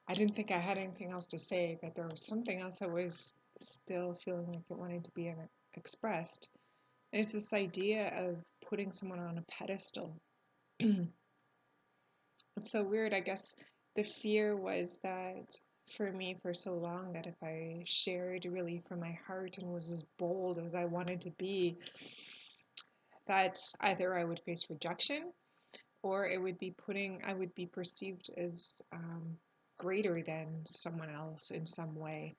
I didn't think I had anything else to say, but there was something else that was still feeling like it wanted to be expressed. And it's this idea of putting someone on a pedestal. It's so weird. I guess the fear was that for me for so long that if I shared really from my heart and was as bold as I wanted to be, that either I would face rejection or I would be perceived as greater than someone else in some way.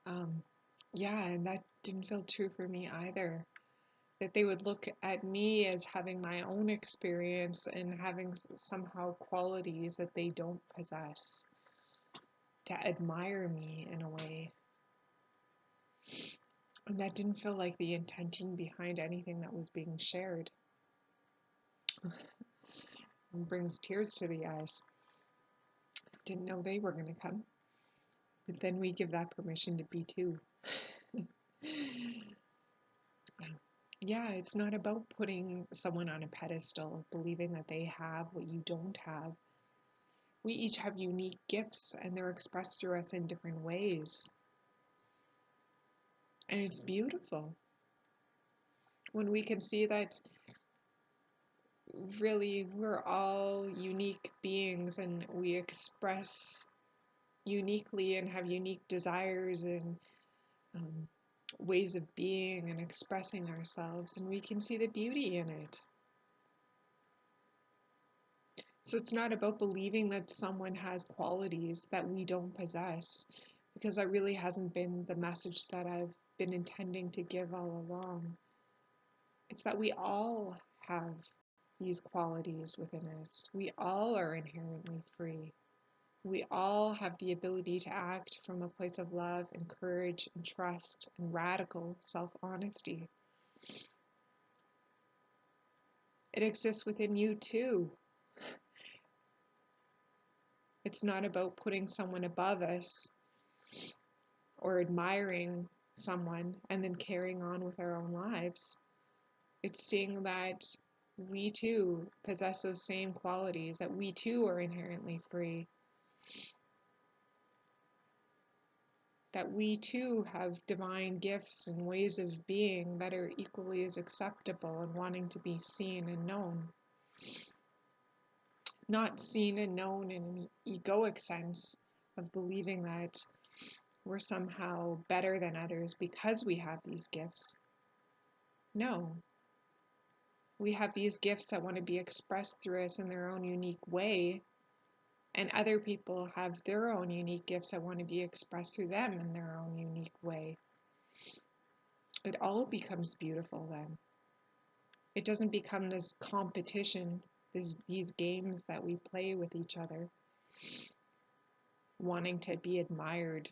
Um, yeah, and that didn't feel true for me either. That they would look at me as having my own experience and having somehow qualities that they don't possess, to admire me in a way. And that didn't feel like the intention behind anything that was being shared. It brings tears to the eyes. Didn't know they were going to come. But then we give that permission to be too. Yeah, it's not about putting someone on a pedestal, believing that they have what you don't have. We each have unique gifts and they're expressed through us in different ways. And it's beautiful when we can see that really we're all unique beings and we express uniquely and have unique desires and um, ways of being and expressing ourselves, and we can see the beauty in it. So it's not about believing that someone has qualities that we don't possess, because that really hasn't been the message that I've been intending to give all along. It's that we all have these qualities within us. We all are inherently free. We all have the ability to act from a place of love and courage and trust and radical self-honesty. It exists within you too. It's not about putting someone above us or admiring someone and then carrying on with our own lives. It's seeing that we too possess those same qualities, that we too are inherently free, that we too have divine gifts and ways of being that are equally as acceptable and wanting to be seen and known. Not seen and known in an egoic sense of believing that we're somehow better than others because we have these gifts. No, we have these gifts that want to be expressed through us in their own unique way, and other people have their own unique gifts that want to be expressed through them in their own unique way. It all becomes beautiful then. It doesn't become this competition, these games that we play with each other, wanting to be admired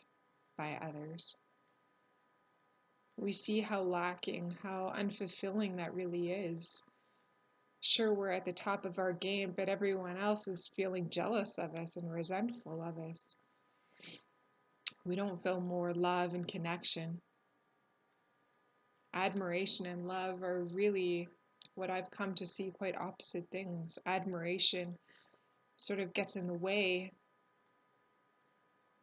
by others. We see how lacking, how unfulfilling that really is. Sure, we're at the top of our game, but everyone else is feeling jealous of us and resentful of us. We don't feel more love and connection. Admiration and love are really what I've come to see quite opposite things. Admiration sort of gets in the way,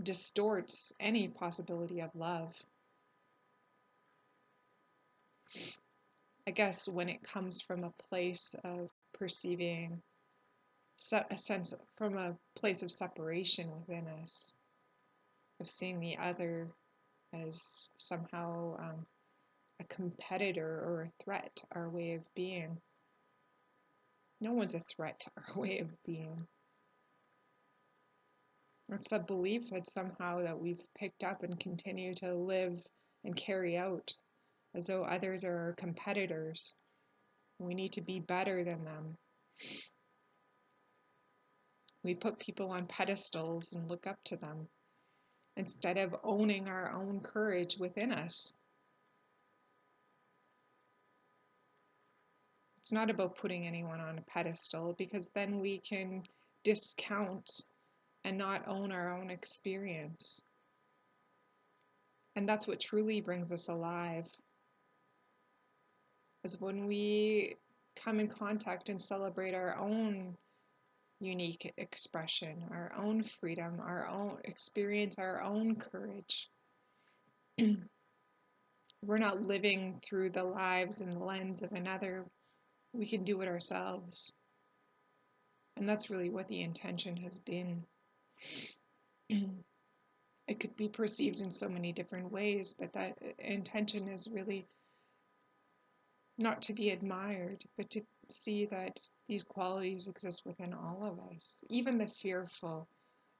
distorts any possibility of love. I guess when it comes from a place of perceiving a sense from a place of separation within us, of seeing the other as somehow a competitor or a threat to our way of being. No one's a threat to our way of being. It's a belief that somehow that we've picked up and continue to live and carry out as though others are our competitors. We need to be better than them. We put people on pedestals and look up to them instead of owning our own courage within us. It's not about putting anyone on a pedestal, because then we can discount and not own our own experience. And that's what truly brings us alive, is when we come in contact and celebrate our own unique expression, our own freedom, our own experience, our own courage. We're not living through the lives and the lens of another. We can do it ourselves. And that's really what the intention has been. It could be perceived in so many different ways, but that intention is really not to be admired, but to see that these qualities exist within all of us. Even the fearful,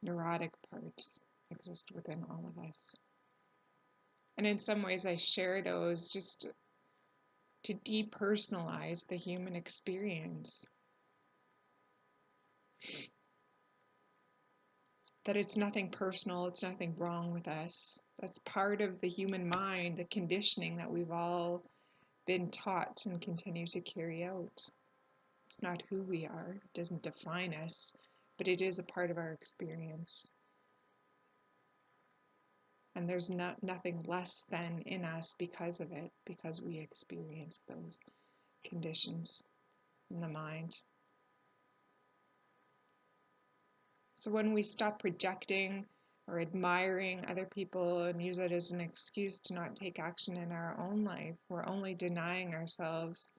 neurotic parts exist within all of us. And in some ways, I share those just to depersonalize the human experience. That it's nothing personal, it's nothing wrong with us. That's part of the human mind, the conditioning that we've all been taught and continue to carry out. It's not who we are, it doesn't define us, but it is a part of our experience. And there's nothing less than in us because of it, because we experience those conditions in the mind. So when we stop projecting or admiring other people and use it as an excuse to not take action in our own life, we're only denying ourselves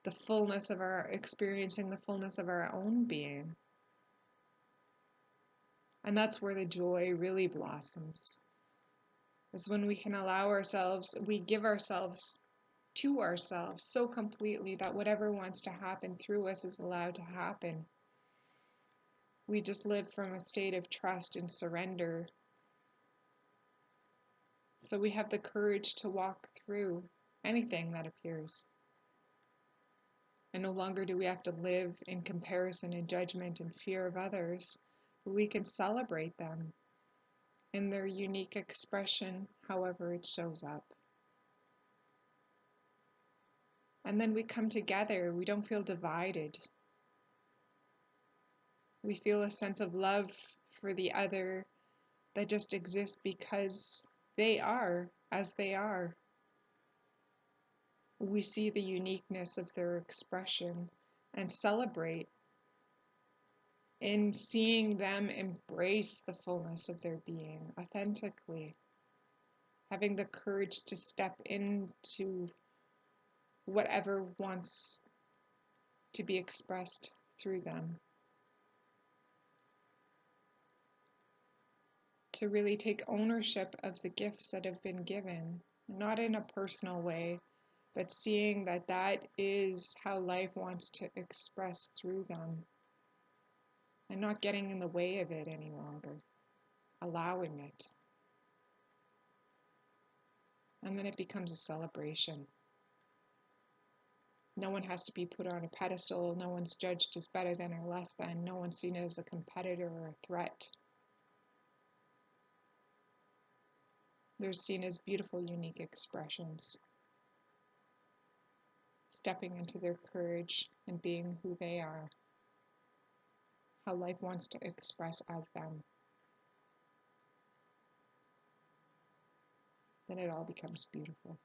the fullness of our experiencing the fullness of our own being. And that's where the joy really blossoms. Is when we can allow ourselves, we give ourselves to ourselves so completely that whatever wants to happen through us is allowed to happen. We just live from a state of trust and surrender. So we have the courage to walk through anything that appears. And no longer do we have to live in comparison and judgment and fear of others, but we can celebrate them in their unique expression, however it shows up. And then we come together, we don't feel divided. We feel a sense of love for the other that just exists because they are as they are. We see the uniqueness of their expression and celebrate in seeing them embrace the fullness of their being authentically, having the courage to step into whatever wants to be expressed through them. To really take ownership of the gifts that have been given, not in a personal way, but seeing that that is how life wants to express through them, and not getting in the way of it any longer, allowing it. And then it becomes a celebration. No one has to be put on a pedestal, no one's judged as better than or less than, no one's seen as a competitor or a threat. They're seen as beautiful, unique expressions, stepping into their courage and being who they are, how life wants to express as them. Then it all becomes beautiful.